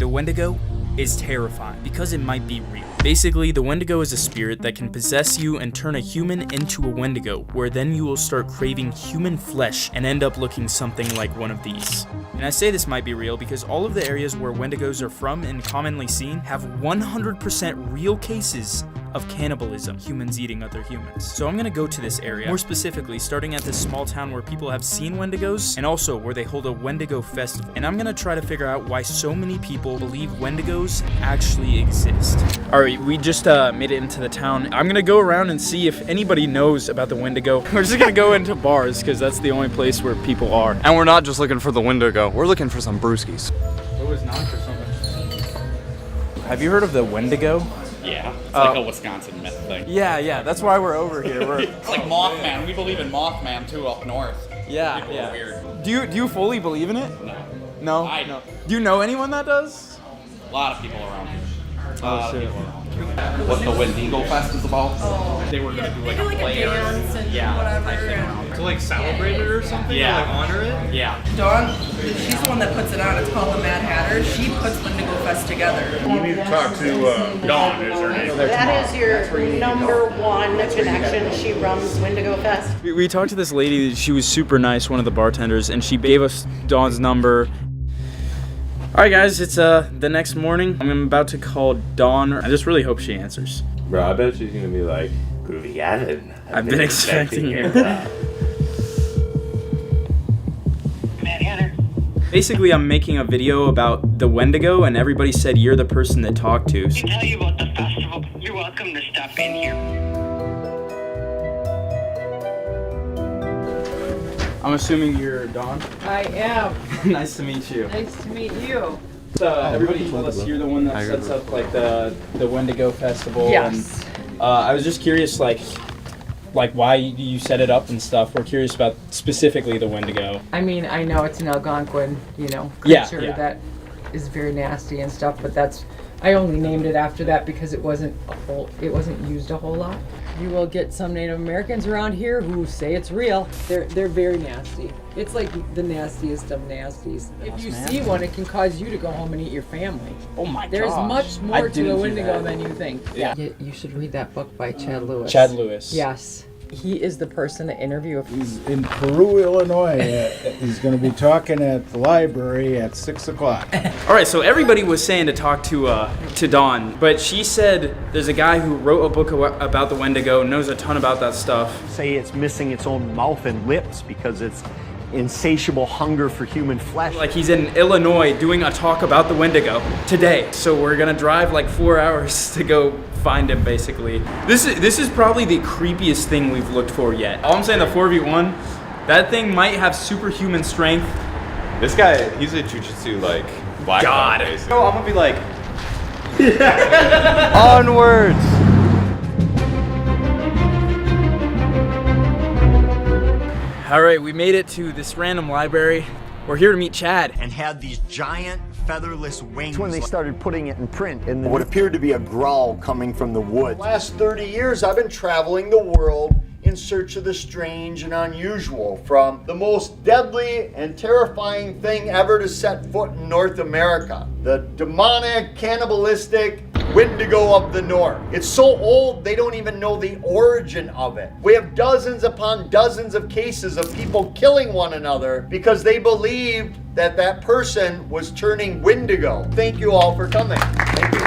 The Wendigo is terrifying because it might be real. Basically, the Wendigo is a spirit that can possess you and turn a human into a Wendigo, where then you will start craving human flesh and end up looking something like one of these. And I say this might be real because all of the areas where Wendigos are from and commonly seen have 100% real cases of cannibalism, humans eating other humans. So I'm gonna go to this area, more specifically starting at this small town where people have seen Wendigos and also where they hold a Wendigo festival. And I'm gonna try to figure out why so many people believe Wendigos actually exist. All right, we just made it into the town. I'm gonna go around and see if anybody knows about the Wendigo. We're just gonna go into bars because that's the only place where people are. And we're not just looking for the Wendigo, we're looking for some brewskis. It was not for so much. Have you heard of the Wendigo? Yeah, it's like a Wisconsin myth thing. Yeah, that's why we're over here. It's like Mothman. We believe in Mothman too up north. Yeah, People are weird. Do you fully believe in it? No. No? I know. Do you know anyone that does? A lot of people around here. Oh, shit. What the Wendigo Fest is about? They were gonna do like a play or dance and type whatever. thing around. To like celebrate it or something? Yeah. Or, like honor it? Yeah. Dawn, she's the one that puts it on. It's called the Mad Hatter. She puts Wendigo Fest together. You need to talk to Dawn, is her name. That is your number one connection. She runs Wendigo Fest. We talked to this lady. She was super nice, one of the bartenders, and she gave us Dawn's number. All right, guys, it's the next morning. I'm about to call Dawn. I just really hope she answers. Bro, I bet she's gonna be like, I've been expecting it. Mad Hatter. Basically, I'm making a video about the Wendigo, and everybody said you're the person to talk to. Let me tell you about the festival. You're welcome to stop in here. I'm assuming you're Dawn. I am. Nice to meet you. Nice to meet you. Everybody told us you're the one that sets up like the Wendigo festival. Yes. And, I was just curious, like why you set it up and stuff. We're curious about specifically the Wendigo. I mean, I know it's an Algonquin, Yeah, creature yeah. that is very nasty and stuff, but I only named it after that because it wasn't used a whole lot. You will get some Native Americans around here who say it's real. They're very nasty. It's like the nastiest of nasties. If you see one, it can cause you to go home and eat your family. Oh my god. There's much more to a Wendigo than you think. Yeah. You should read that book by Chad Lewis. Chad Lewis. Yes. He is the person to interview. He's in Peru, Illinois. He's going to be talking at the library at 6 o'clock. All right, so everybody was saying to talk to Dawn, but she said there's a guy who wrote a book about the Wendigo, knows a ton about that stuff. Say it's missing its own mouth and lips because it's insatiable hunger for human flesh. Like he's in Illinois doing a talk about the Wendigo today. So we're gonna drive like 4 hours to go find him, basically. This is probably the creepiest thing we've looked for yet. All I'm saying, the 4v1, that thing might have superhuman strength. This guy, he's a jujitsu like black God. belt, So I'm gonna be like, onwards. all right, we made it to this random library. We're here to meet Chad. And had these giant featherless wings. When they started putting it in print, and what appeared to be a growl coming from the woods. The last 30 years, I've been traveling the world in search of the strange and unusual, from the most deadly and terrifying thing ever to set foot in North America, the demonic, cannibalistic Wendigo of the North. It's so old, they don't even know the origin of it. We have dozens upon dozens of cases of people killing one another because they believed that that person was turning Wendigo. Thank you all for coming. Thank you.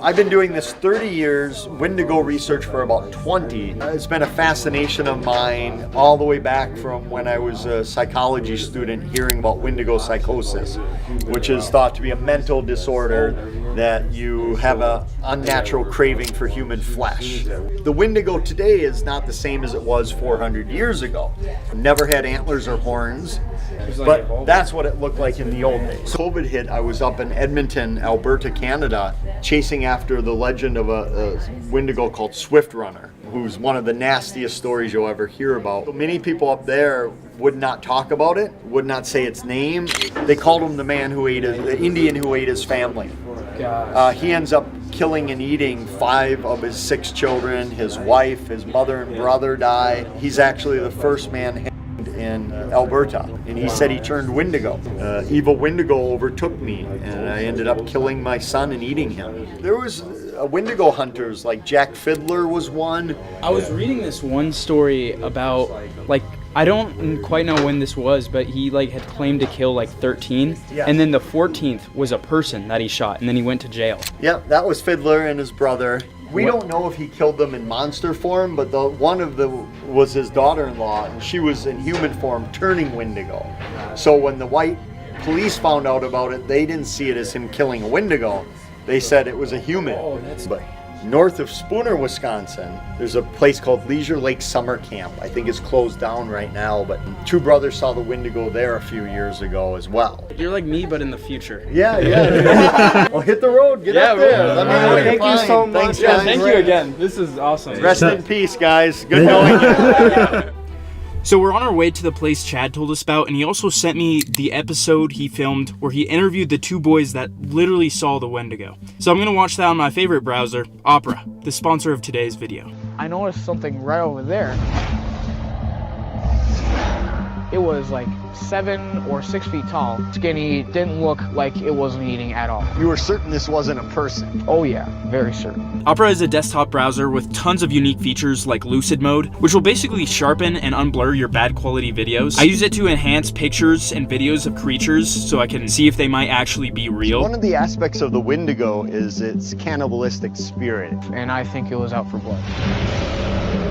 I've been doing this 30 years, Wendigo research for about 20. It's been a fascination of mine all the way back from when I was a psychology student hearing about Wendigo psychosis, which is thought to be a mental disorder that you have an unnatural craving for human flesh. The Wendigo today is not the same as it was 400 years ago. Never had antlers or horns, but that's what it looked like in the old days. COVID hit, I was up in Edmonton, Alberta, Canada, chasing after the legend of a Wendigo called Swift Runner, who's one of the nastiest stories you'll ever hear about. Many people up there would not talk about it, would not say its name. They called him the Indian who ate his family. He ends up killing and eating 5 of his 6 children. His wife, his mother and brother die. He's actually the first man hanged in Alberta, and he said he turned Wendigo. Evil Wendigo overtook me, and I ended up killing my son and eating him. There was Wendigo hunters, like Jack Fiddler was one. I was reading this one story about, like, I don't quite know when this was, but he like had claimed to kill like 13, Yeah. and then the 14th was a person that he shot, and then he went to jail. Yep, that was Fiddler and his brother. We don't know if he killed them in monster form, but one of them was his daughter-in-law, and she was in human form turning Wendigo. So when the white police found out about it, they didn't see it as him killing a Wendigo. They said it was a human. But north of Spooner, Wisconsin, there's a place called Leisure Lake Summer Camp. I think it's closed down right now, but two brothers saw the Wendigo there a few years ago as well. You're like me, but in the future. Yeah. Well, hit the road, get up there. Let me know what you Thank you find. so much. Thanks, Yeah, guys. thank you again. This is awesome. Rest in peace, guys. Good knowing you. So we're on our way to the place Chad told us about, and he also sent me the episode he filmed where he interviewed the two boys that literally saw the Wendigo. So I'm gonna watch that on my favorite browser, Opera, the sponsor of today's video. I noticed something right over there. It was like 7 or 6 feet tall, skinny, didn't look like it wasn't eating at all. You were certain this wasn't a person? Oh yeah, very certain. Opera is a desktop browser with tons of unique features like lucid mode, which will basically sharpen and unblur your bad quality videos. I use it to enhance pictures and videos of creatures so I can see if they might actually be real. One of the aspects of the Wendigo is its cannibalistic spirit. And I think it was out for blood.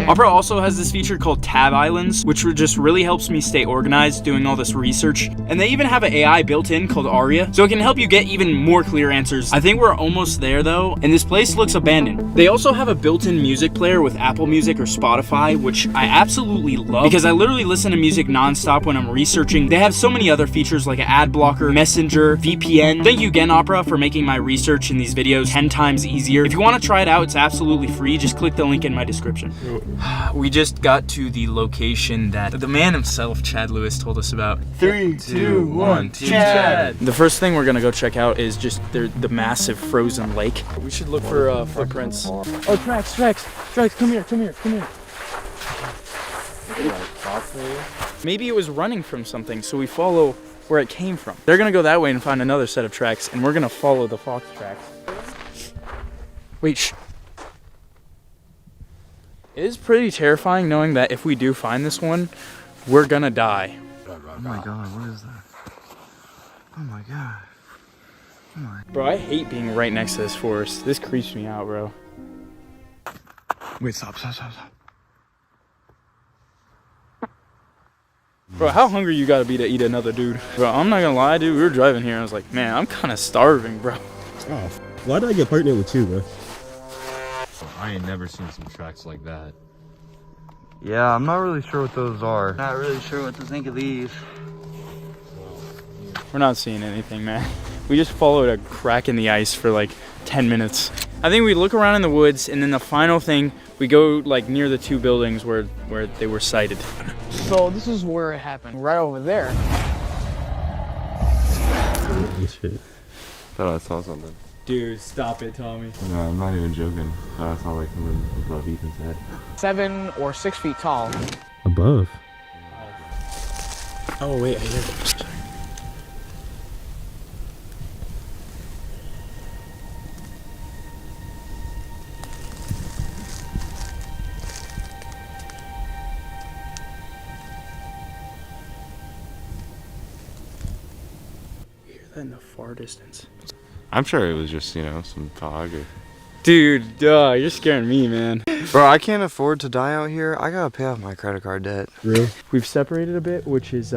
Opera also has this feature called Tab Islands, which just really helps me stay organized doing all this research. And they even have an AI built in called Aria, so it can help you get even more clear answers. I think we're almost there though, and this place looks abandoned. They also have a built-in music player with Apple Music or Spotify, which I absolutely love because I literally listen to music nonstop when I'm researching. They have so many other features like an ad blocker, Messenger, VPN. Thank you again, Opera, for making my research in these videos 10 times easier. If you want to try it out, it's absolutely free. Just click the link in my description. We just got to the location that the man himself, Chad Lewis, told us about. 3, 2, 1, Chad! The first thing we're gonna go check out is just the massive frozen lake. We should look for footprints. Oh, tracks, come here. Maybe it was running from something, so we follow where it came from. They're gonna go that way and find another set of tracks, and we're gonna follow the fox tracks. Wait, shh. It is pretty terrifying knowing that if we do find this one, we're gonna die. Oh my god, what is that? Oh my god. Bro, I hate being right next to this forest. This creeps me out, bro. Wait, stop. Bro, how hungry you gotta be to eat another dude? Bro, I'm not gonna lie, dude. We were driving here and I was like, man, I'm kind of starving, bro. Oh, why did I get partnered with you, bro? I ain't never seen some tracks like that. Yeah, I'm not really sure what those are. Not really sure what to think of these. We're not seeing anything, man. We just followed a crack in the ice for like 10 minutes. I think we look around in the woods, and then the final thing, we go like near the two buildings where they were sighted. So this is where it happened, right over there. Shit. Thought I saw something. Dude, stop it, Tommy. No, I'm not even joking. I saw like something above Ethan's head. 7 or 6 feet tall. Above? Oh, wait, I hear it. You hear that in the far distance? I'm sure it was just, you know, some fog or... Dude, duh, you're scaring me, man. Bro, I can't afford to die out here. I gotta pay off my credit card debt. Really? We've separated a bit, which is,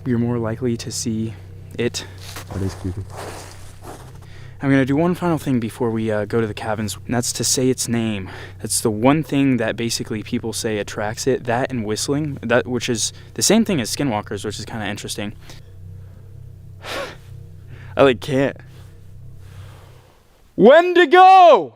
you're more likely to see it. That is creepy. I'm gonna do one final thing before we go to the cabins, and that's to say its name. That's the one thing that basically people say attracts it, that and whistling, which is the same thing as skinwalkers, which is kind of interesting. I like can't. Wendigo!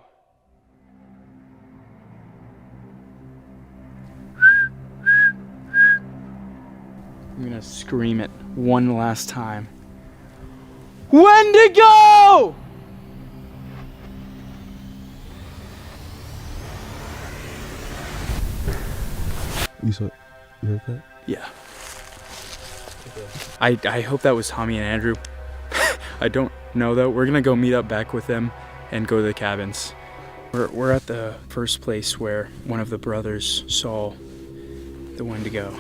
I'm gonna scream it one last time. Wendigo! You heard that? Yeah. I hope that was Tommy and Andrew. I don't know though. We're gonna go meet up back with them and go to the cabins. We're at the first place where one of the brothers saw the Wendigo.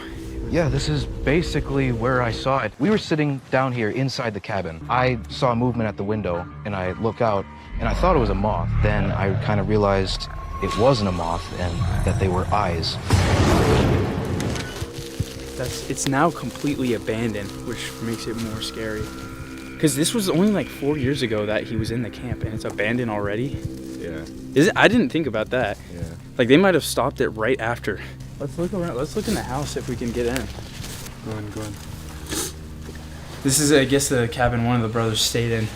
Yeah, this is basically where I saw it. We were sitting down here inside the cabin. I saw movement at the window and I look out and I thought it was a moth. Then I kind of realized it wasn't a moth and that they were eyes. It's now completely abandoned, which makes it more scary. Because this was only like 4 years ago that he was in the camp and it's abandoned already. Yeah. Is it? I didn't think about that. Yeah. Like they might have stopped it right after. Let's look around. Let's look in the house if we can get in. Go on. This is, I guess, the cabin one of the brothers stayed in.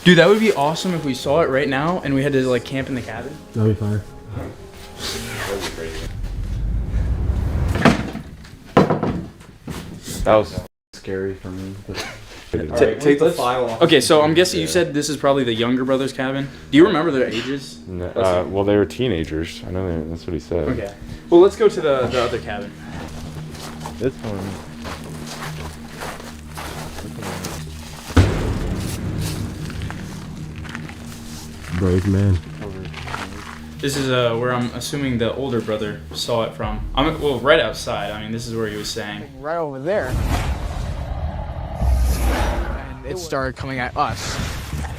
Dude, that would be awesome if we saw it right now and we had to like camp in the cabin. That'd be fire. That would be crazy. That was scary for me. Take the file off. Okay, so I'm guessing you said this is probably the younger brother's cabin. Do you remember their ages? No, well, they were teenagers. I know that's what he said. Okay. Well, let's go to the other cabin. This one. Brave man. This is where I'm assuming the older brother saw it from. Well, right outside. I mean, this is where he was staying. Right over there. And it started coming at us.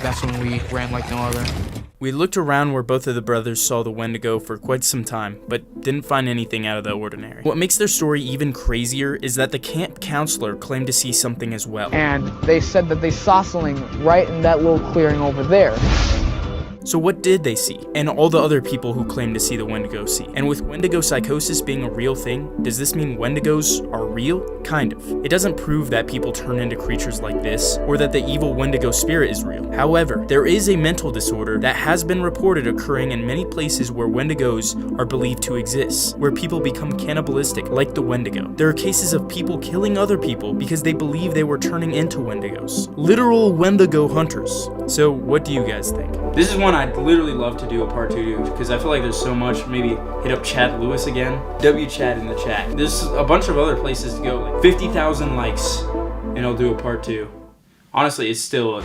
That's when we ran like no other. We looked around where both of the brothers saw the Wendigo for quite some time, but didn't find anything out of the ordinary. What makes their story even crazier is that the camp counselor claimed to see something as well. And they said that they saw something right in that little clearing over there. So what did they see? And all the other people who claim to see the Wendigo see? And with Wendigo psychosis being a real thing, does this mean Wendigos are real? Kind of. It doesn't prove that people turn into creatures like this, or that the evil Wendigo spirit is real. However, there is a mental disorder that has been reported occurring in many places where Wendigos are believed to exist, where people become cannibalistic like the Wendigo. There are cases of people killing other people because they believe they were turning into Wendigos. Literal Wendigo hunters. So what do you guys think? This is one I'd literally love to do a part 2 because I feel like there's so much. Maybe hit up Chad Lewis again. Chad in the chat. There's a bunch of other places to go. Like 50,000 likes and I'll do a part 2. Honestly, it's still